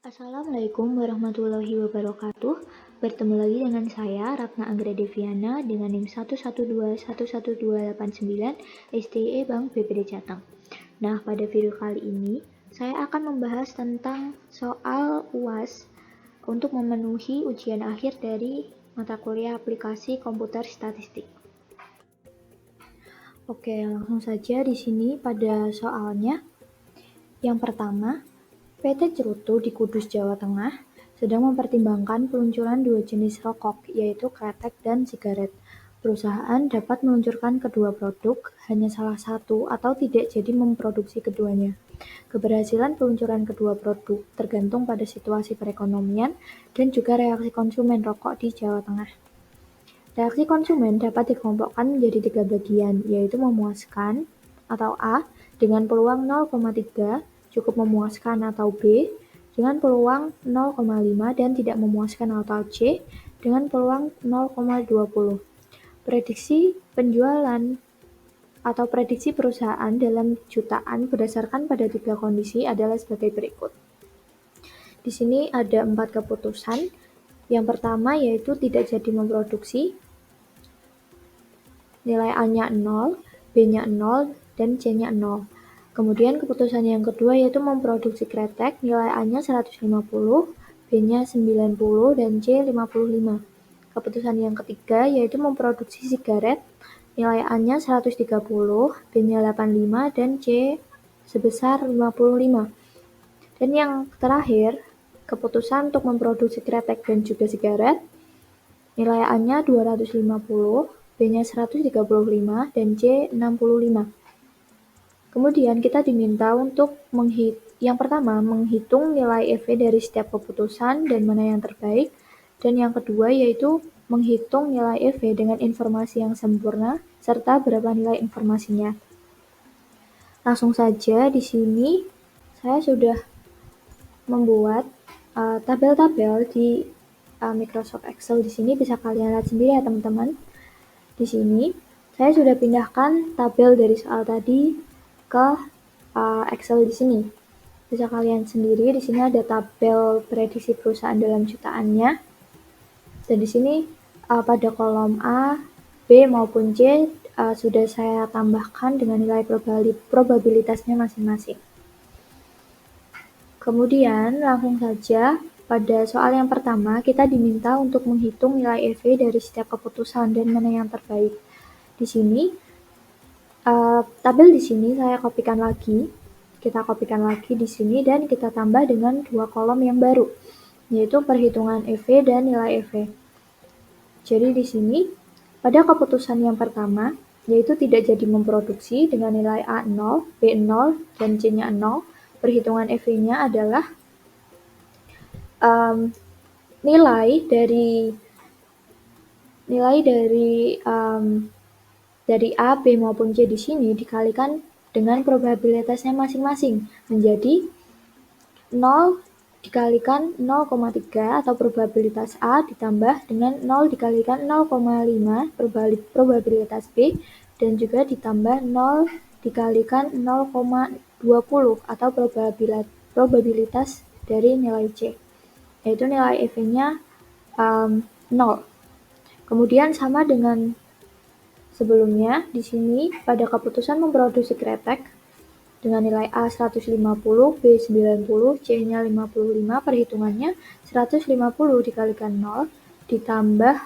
Assalamualaikum warahmatullahi wabarakatuh. Bertemu lagi dengan saya, Ratna Anggra Deviana, dengan NIM 112111289 STE Bank BPD Jateng. Nah, pada video kali ini, saya akan membahas tentang soal UAS untuk memenuhi ujian akhir dari mata kuliah aplikasi komputer statistik. Oke, langsung saja di sini pada soalnya. Yang pertama, PT Cerutu di Kudus, Jawa Tengah sedang mempertimbangkan peluncuran dua jenis rokok, yaitu kretek dan sigaret. Perusahaan dapat meluncurkan kedua produk, hanya salah satu atau tidak jadi memproduksi keduanya. Keberhasilan peluncuran kedua produk tergantung pada situasi perekonomian dan juga reaksi konsumen rokok di Jawa Tengah. Reaksi konsumen dapat dikelompokkan menjadi 3 bagian, yaitu memuaskan atau A dengan peluang 0,3, cukup memuaskan atau B dengan peluang 0,5 dan tidak memuaskan atau C dengan peluang 0,20. Prediksi penjualan atau prediksi perusahaan dalam jutaan berdasarkan pada 3 kondisi adalah sebagai berikut. Di sini ada 4 keputusan. Yang pertama yaitu tidak jadi memproduksi, nilai A-nya 0, B-nya 0, dan C-nya 0. Kemudian keputusan yang kedua yaitu memproduksi kretek, nilai A-nya 150, B-nya 90, dan C 55. Keputusan yang ketiga yaitu memproduksi sigaret, nilai A-nya 130, B-nya 85, dan C sebesar 55. Dan yang terakhir, keputusan untuk memproduksi kretek dan juga sigaret, nilai A-nya 250, B-nya 135, dan C 65. Kemudian kita diminta untuk yang pertama menghitung nilai EV dari setiap keputusan dan mana yang terbaik, dan yang kedua yaitu menghitung nilai EV dengan informasi yang sempurna serta berapa nilai informasinya. Langsung saja di sini saya sudah membuat tabel-tabel di Microsoft Excel. Di sini bisa kalian lihat sendiri ya teman-teman. Di sini saya sudah pindahkan tabel dari soal tadi ke Excel di sini. Bisa kalian sendiri, di sini ada tabel prediksi perusahaan dalam jutaannya. Dan di sini pada kolom A, B maupun C sudah saya tambahkan dengan nilai probabilitasnya masing-masing. Kemudian langsung saja pada soal yang pertama kita diminta untuk menghitung nilai EV dari setiap keputusan dan mana yang terbaik. Di sini tabel di sini saya kopikan lagi. Kita kopikan lagi di sini dan kita tambah dengan 2 kolom yang baru, yaitu perhitungan EV dan nilai EV. Jadi di sini pada keputusan yang pertama, yaitu tidak jadi memproduksi dengan nilai A 0, B 0, dan C-nya 0, perhitungan EV-nya adalah nilai dari A, B maupun C di sini dikalikan dengan probabilitasnya masing-masing menjadi 0 dikalikan 0,3 atau probabilitas A ditambah dengan 0 dikalikan 0,5 probabilitas B dan juga ditambah 0 dikalikan 0,20 atau probabilitas dari nilai C, yaitu nilai EV-nya 0. Kemudian sama dengan sebelumnya, di sini pada keputusan memproduksi kretek dengan nilai A 150, B 90, C-nya 55, perhitungannya 150 dikalikan 0 ditambah,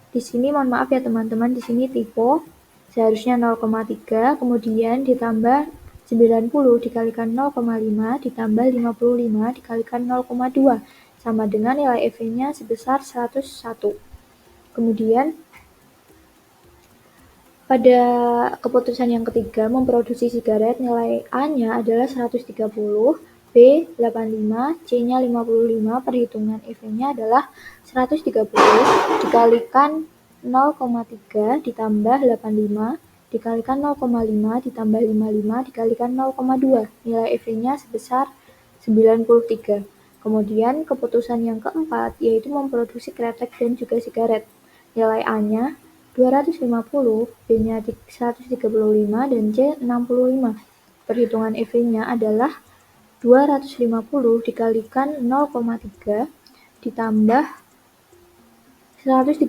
di sini mohon maaf ya teman-teman, di sini typo, seharusnya 0,3, kemudian ditambah 90 dikalikan 0,5 ditambah 55 dikalikan 0,2 sama dengan nilai EV-nya sebesar 101. Kemudian pada keputusan yang ketiga memproduksi sigaret, nilai A-nya adalah 130, B 85, C-nya 55, perhitungan EV-nya adalah 130 dikalikan 0,3 ditambah 85 dikalikan 0,5 ditambah 55 dikalikan 0,2, nilai EV-nya sebesar 93. Kemudian keputusan yang keempat yaitu memproduksi kretek dan juga sigaret. Nilai A-nya 250, B-nya 135, dan C 65. Perhitungan EV-nya adalah 250 dikalikan 0,3 ditambah 135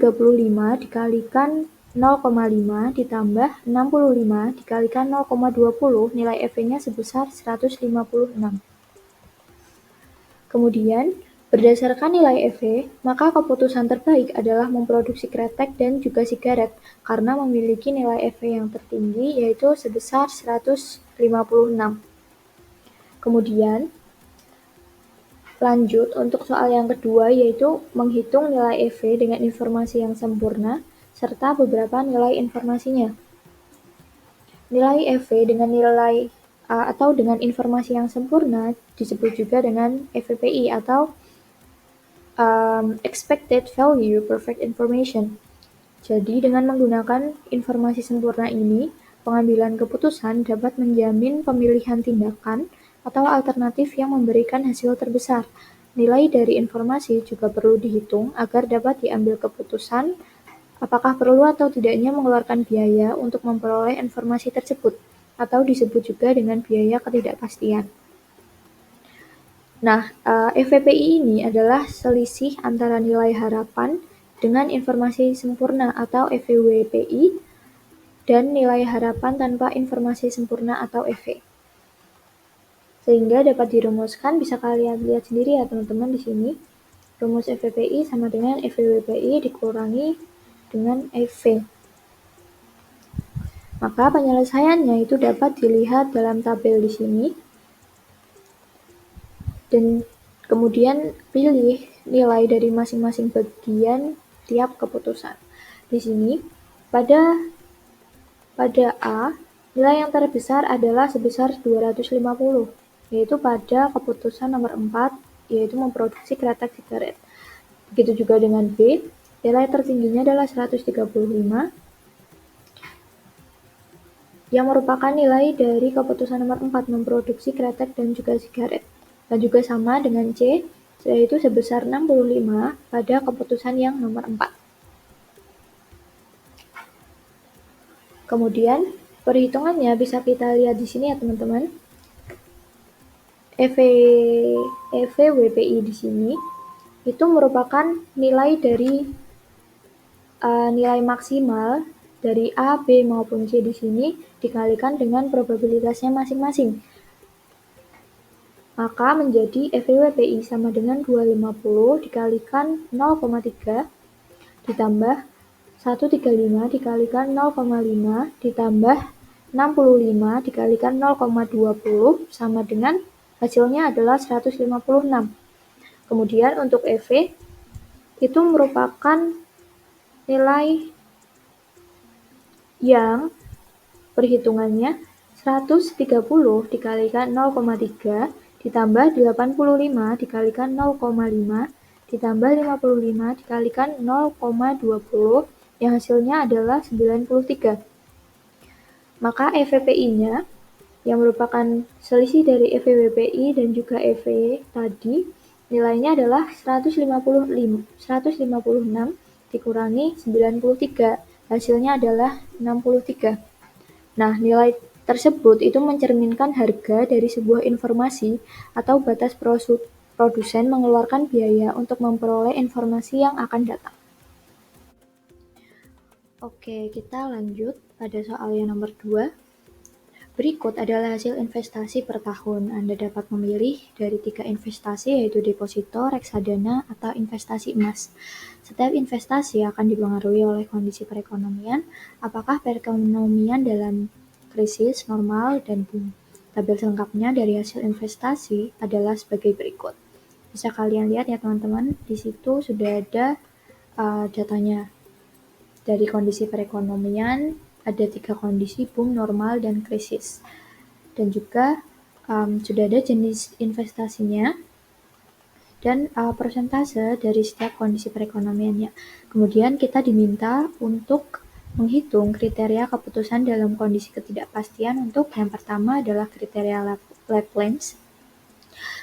dikalikan 0,5 ditambah 65 dikalikan 0,20, nilai EV-nya sebesar 156. Kemudian, berdasarkan nilai EV, maka keputusan terbaik adalah memproduksi kretek dan juga sigaret karena memiliki nilai EV yang tertinggi yaitu sebesar 156. Kemudian, lanjut untuk soal yang kedua yaitu menghitung nilai EV dengan informasi yang sempurna serta beberapa nilai informasinya. Nilai EV dengan nilai atau dengan informasi yang sempurna disebut juga dengan EVPI atau Expected Value Perfect Information. Jadi dengan menggunakan informasi sempurna ini, pengambilan keputusan dapat menjamin pemilihan tindakan atau alternatif yang memberikan hasil terbesar. Nilai dari informasi juga perlu dihitung agar dapat diambil keputusan apakah perlu atau tidaknya mengeluarkan biaya untuk memperoleh informasi tersebut, atau disebut juga dengan biaya ketidakpastian. Nah, EVPI ini adalah selisih antara nilai harapan dengan informasi sempurna atau EVWPI dan nilai harapan tanpa informasi sempurna atau EV. Sehingga dapat dirumuskan, bisa kalian lihat sendiri ya teman-teman di sini. Rumus EVPI sama dengan EVWPI dikurangi dengan EV. Maka penyelesaiannya itu dapat dilihat dalam tabel di sini. Dan kemudian pilih nilai dari masing-masing bagian tiap keputusan. Di sini, pada A, nilai yang terbesar adalah sebesar 250, yaitu pada keputusan nomor 4, yaitu memproduksi kretek sigaret. Begitu juga dengan B, nilai tertingginya adalah 135, yang merupakan nilai dari keputusan nomor 4 memproduksi kretek dan juga sigaret. Dan juga sama dengan C, yaitu sebesar 65 pada keputusan yang nomor 4. Kemudian, perhitungannya bisa kita lihat di sini ya teman-teman. EVWPI di sini itu merupakan nilai dari nilai maksimal dari A, B maupun C di sini dikalikan dengan probabilitasnya masing-masing. Maka menjadi EVWPI sama dengan 250 dikalikan 0,3 ditambah 135 dikalikan 0,5 ditambah 65 dikalikan 0,20 sama dengan hasilnya adalah 156. Kemudian untuk EV itu merupakan nilai yang perhitungannya 130 dikalikan 0,3 ditambah 85 dikalikan 0,5 ditambah 55 dikalikan 0,20 yang hasilnya adalah 93. Maka EVPI-nya yang merupakan selisih dari EVWPI dan juga EV tadi nilainya adalah 156 dikurangi 93, hasilnya adalah 63. Nah, nilai tersebut itu mencerminkan harga dari sebuah informasi atau batas produsen mengeluarkan biaya untuk memperoleh informasi yang akan datang. Oke, kita lanjut pada soal yang nomor 2. Berikut adalah hasil investasi per tahun. Anda dapat memilih dari 3 investasi yaitu deposito, reksadana, atau investasi emas. Setiap investasi akan dipengaruhi oleh kondisi perekonomian, apakah perekonomian dalam krisis, normal, dan boom. Tabel selengkapnya dari hasil investasi adalah sebagai berikut. Bisa kalian lihat ya teman-teman, di situ sudah ada datanya. Dari kondisi perekonomian, ada 3 kondisi, boom, normal, dan krisis. Dan juga sudah ada jenis investasinya dan persentase dari setiap kondisi perekonomiannya. Kemudian kita diminta untuk menghitung kriteria keputusan dalam kondisi ketidakpastian untuk yang pertama adalah kriteria Laplace,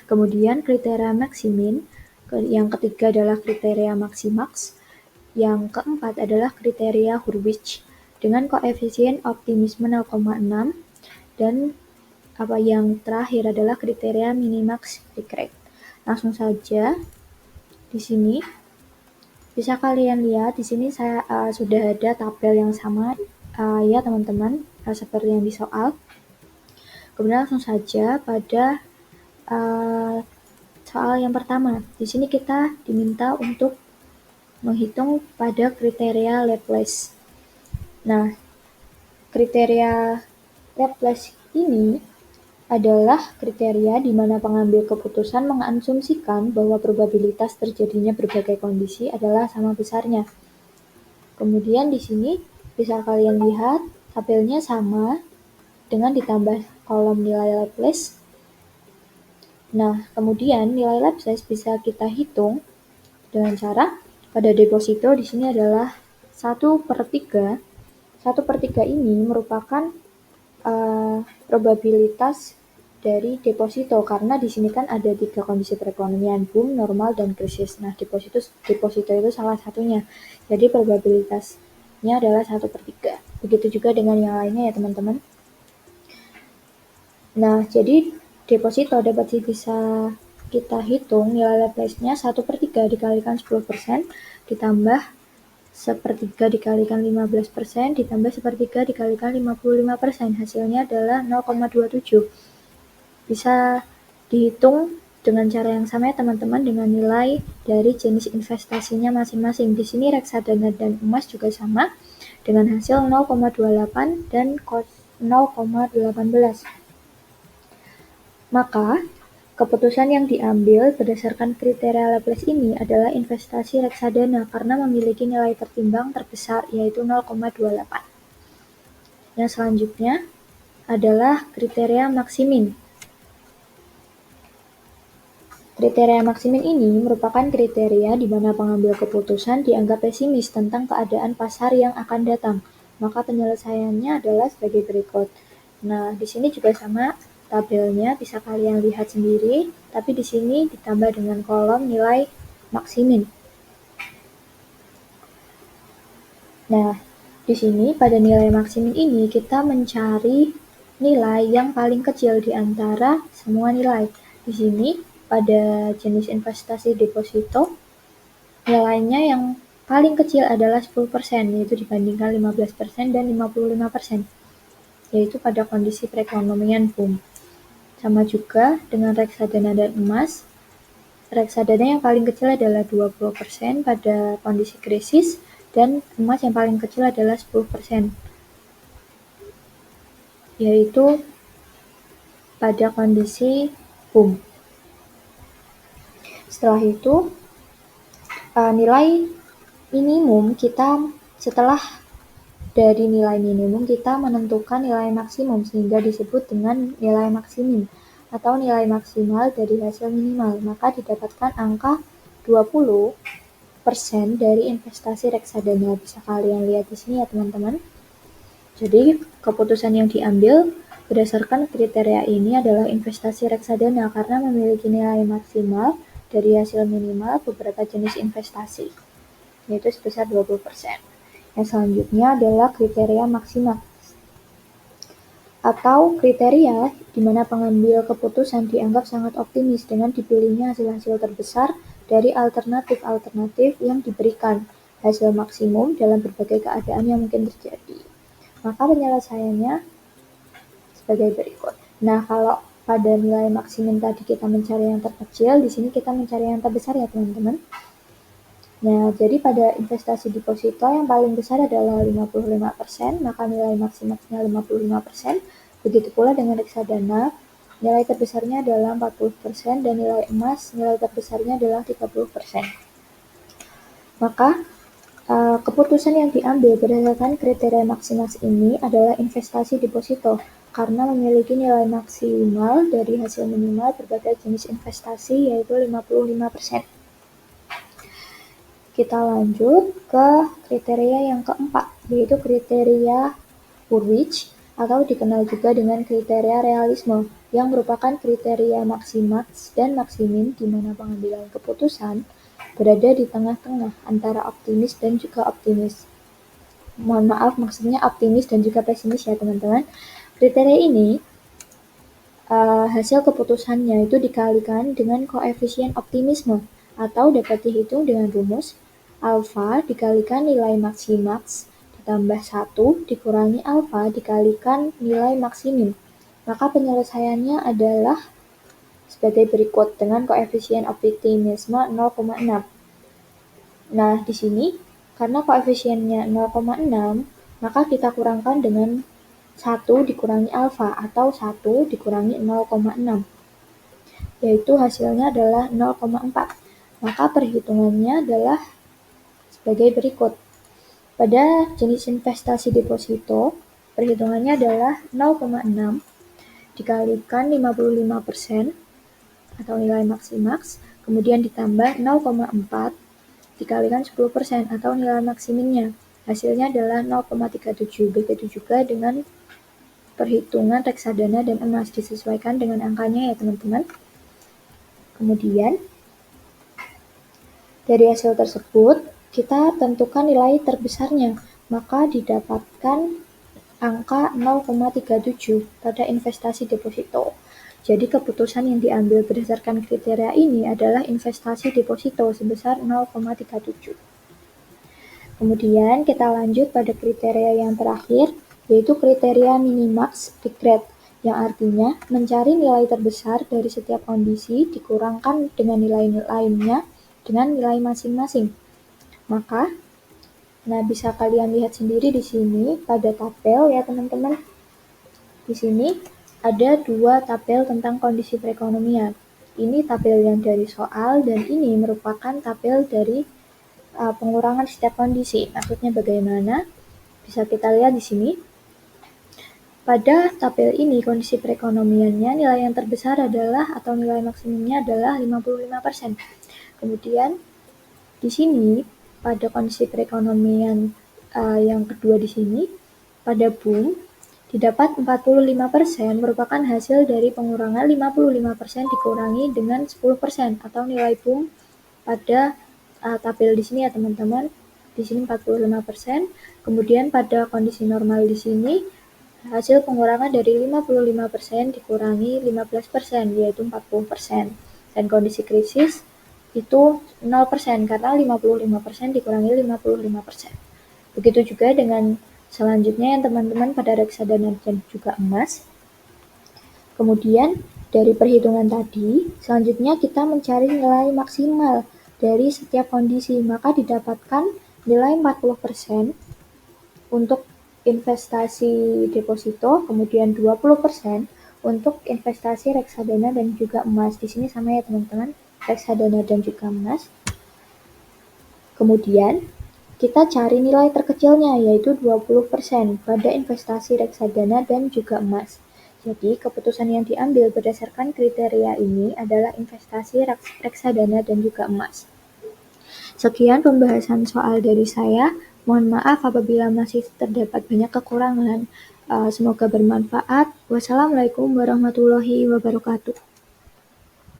kemudian kriteria Maximin, yang ketiga adalah kriteria Maximax, yang keempat adalah kriteria Hurwitz dengan koefisien optimisme 0,6 dan yang terakhir adalah kriteria minimax recrete. Langsung saja di sini bisa kalian lihat di sini saya sudah ada tabel yang sama ya teman-teman, seperti yang di soal. Kemudian langsung saja pada soal yang pertama. Di sini kita diminta untuk menghitung pada kriteria Laplace. Nah, kriteria Laplace ini adalah kriteria di mana pengambil keputusan mengasumsikan bahwa probabilitas terjadinya berbagai kondisi adalah sama besarnya. Kemudian di sini bisa kalian lihat tabelnya sama dengan ditambah kolom nilai Laplace. Nah, kemudian nilai Laplace bisa kita hitung dengan cara pada deposito di sini adalah 1/3. 1/3 ini merupakan probabilitas dari deposito, karena di sini kan ada 3 kondisi perekonomian, boom, normal, dan krisis. Nah, deposito itu salah satunya. Jadi probabilitasnya adalah 1/3. Begitu juga dengan yang lainnya ya teman-teman. Nah, jadi deposito dapat bisa kita hitung nilai Laplace-nya 1/3 dikalikan 10% ditambah 1/3 dikalikan 15% ditambah 1/3 dikalikan 55%. Hasilnya adalah 0,27. Bisa dihitung dengan cara yang sama ya teman-teman, dengan nilai dari jenis investasinya masing-masing. Di sini reksadana dan emas juga sama dengan hasil 0,28 dan 0,18. Maka keputusan yang diambil berdasarkan kriteria Laplace ini adalah investasi reksadana karena memiliki nilai tertimbang terbesar, yaitu 0,28. Yang selanjutnya adalah kriteria maksimin. Kriteria maksimin ini merupakan kriteria di mana pengambil keputusan dianggap pesimis tentang keadaan pasar yang akan datang. Maka penyelesaiannya adalah sebagai berikut. Nah, di sini juga sama tabelnya, bisa kalian lihat sendiri, tapi di sini ditambah dengan kolom nilai maksimin. Nah, di sini pada nilai maksimin ini kita mencari nilai yang paling kecil di antara semua nilai. Di sini pada jenis investasi deposito, nilainya yang paling kecil adalah 10%, yaitu dibandingkan 15% dan 55%, yaitu pada kondisi perekonomian boom. Sama juga dengan reksadana dan emas, reksadana yang paling kecil adalah 20% pada kondisi krisis, dan emas yang paling kecil adalah 10%, yaitu pada kondisi boom. Setelah itu, nilai minimum kita, setelah dari nilai minimum kita menentukan nilai maksimum, sehingga disebut dengan nilai maksimin atau nilai maksimal dari hasil minimal. Maka didapatkan angka 20% dari investasi reksadana. Bisa kalian lihat di sini ya teman-teman. Jadi keputusan yang diambil berdasarkan kriteria ini adalah investasi reksadana karena memiliki nilai maksimal dari hasil minimal beberapa jenis investasi, yaitu sebesar 20%. Yang selanjutnya adalah kriteria maksimal atau kriteria di mana pengambil keputusan dianggap sangat optimis dengan dipilihnya hasil-hasil terbesar dari alternatif-alternatif yang diberikan hasil maksimum dalam berbagai keadaan yang mungkin terjadi. Maka penyelesaiannya sebagai berikut. Nah, kalau pada nilai maksimum tadi kita mencari yang terkecil, di sini kita mencari yang terbesar ya teman-teman. Nah, jadi pada investasi deposito yang paling besar adalah 55%, maka nilai maksimalnya 55%. Begitu pula dengan reksadana, nilai terbesarnya adalah 40%, dan nilai emas, nilai terbesarnya adalah 30%. Maka, keputusan yang diambil berdasarkan kriteria maksimal ini adalah investasi deposito, karena memiliki nilai maksimal dari hasil minimal berbagai jenis investasi, yaitu 55%. Kita lanjut ke kriteria yang keempat, yaitu kriteria Hurwitz atau dikenal juga dengan kriteria realisme, yang merupakan kriteria maksimaks dan maksimin di mana pengambilan keputusan berada di tengah-tengah antara optimis dan juga optimis. Mohon maaf, maksudnya optimis dan juga pesimis ya teman-teman. Kriteria ini hasil keputusannya itu dikalikan dengan koefisien optimisme, atau dapat dihitung dengan rumus alfa dikalikan nilai maksimax ditambah 1 dikurangi alfa dikalikan nilai maksimum. Maka penyelesaiannya adalah sebagai berikut dengan koefisien optimisme 0,6. Nah, di sini karena koefisiennya 0,6, maka kita kurangkan dengan 1 dikurangi alfa atau 1 dikurangi 0,6, yaitu hasilnya adalah 0,4. Maka perhitungannya adalah sebagai berikut. Pada jenis investasi deposito, perhitungannya adalah 0,6 dikalikan 55% atau nilai maksimaks, kemudian ditambah 0,4 dikalikan 10% atau nilai maksimumnya. Hasilnya adalah 0,37. Begitu juga dengan perhitungan reksadana dan emas, disesuaikan dengan angkanya ya teman-teman. Kemudian dari hasil tersebut kita tentukan nilai terbesarnya, maka didapatkan angka 0,37 pada investasi deposito. Jadi keputusan yang diambil berdasarkan kriteria ini adalah investasi deposito sebesar 0,37. Kemudian kita lanjut pada kriteria yang terakhir, yaitu kriteria minimax regret, yang artinya mencari nilai terbesar dari setiap kondisi dikurangkan dengan nilai lainnya dengan nilai masing-masing. Maka, bisa kalian lihat sendiri di sini pada tabel ya teman-teman. Di sini ada 2 tabel tentang kondisi perekonomian. Ini tabel yang dari soal dan ini merupakan tabel dari pengurangan setiap kondisi. Maksudnya bagaimana? Bisa kita lihat di sini. Pada tabel ini kondisi perekonomiannya nilai yang terbesar adalah atau nilai maksimumnya adalah 55%. Kemudian di sini pada kondisi perekonomian yang kedua di sini pada boom didapat 45% merupakan hasil dari pengurangan 55% dikurangi dengan 10% atau nilai boom pada tabel di sini ya teman-teman. Di sini 45%. Kemudian pada kondisi normal di sini hasil pengurangan dari 55% dikurangi 15% yaitu 40%. Dan kondisi krisis itu 0% karena 55% dikurangi 55%. Begitu juga dengan selanjutnya yang teman-teman pada reksadana dan juga emas. Kemudian dari perhitungan tadi, selanjutnya kita mencari nilai maksimal dari setiap kondisi, maka didapatkan nilai 40% untuk investasi deposito, kemudian 20% untuk investasi reksadana dan juga emas. Di sini sama ya teman-teman, reksadana dan juga emas. Kemudian kita cari nilai terkecilnya yaitu 20% pada investasi reksadana dan juga emas. Jadi keputusan yang diambil berdasarkan kriteria ini adalah investasi reksadana dan juga emas. Sekian pembahasan soal dari saya. Mohon maaf apabila masih terdapat banyak kekurangan. Semoga bermanfaat. Wassalamualaikum warahmatullahi wabarakatuh.